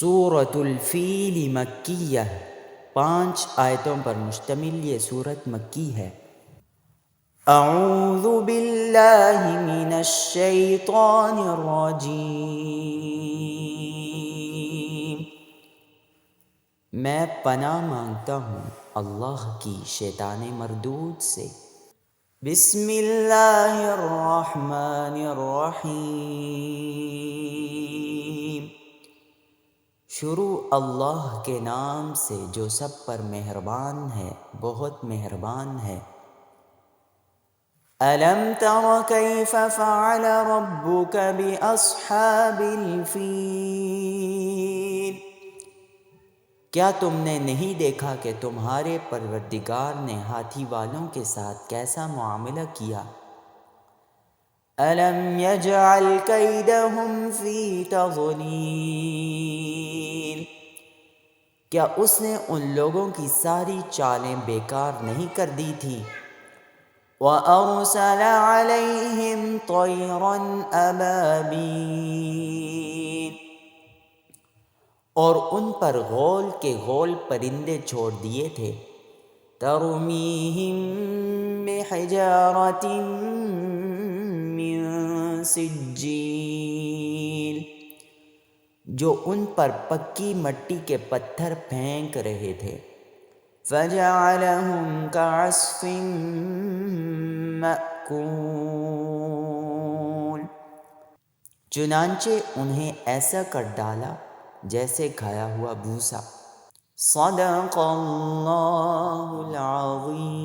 سورۃ الفیل مکیہ، 5 آیتوں پر مشتمل یہ سورت مکی ہے۔ اعوذ باللہ من الشیطان الرجیم، میں پناہ مانگتا ہوں اللہ کی شیطان مردود سے۔ بسم اللہ الرحمن الرحیم، شروع اللہ کے نام سے جو سب پر مہربان ہے، بہت مہربان ہے۔ أَلَمْ تَرَ كَيْفَ فَعَلَ رَبُّكَ بِأَصْحَابِ الْفِيلِ، کیا تم نے نہیں دیکھا کہ تمہارے پروردگار نے ہاتھی والوں کے ساتھ کیسا معاملہ کیا؟ أَلَمْ يَجْعَلْ كَيْدَهُمْ فِي تَضْلِيلٍ، کیا اس نے ان لوگوں کی ساری چالیں بیکار نہیں کر دی تھی؟ وَأَرْسَلَ عَلَيْهِمْ طَيْرًا أَبَابِيلَ، اور ان پر غول کے غول پرندے چھوڑ دیے تھے۔ تَرْمِيهِمْ بِحِجَارَةٍ مِّن سِجِّيلٍ، جو ان پر پکی مٹی کے پتھر پھینک رہے تھے۔ فَجَعَلَهُمْ كَعَصْفٍ مَّأْكُولٍ، چنانچہ انہیں ایسا کر ڈالا جیسے کھایا ہوا بھوسا۔ صدق اللہ العظیم۔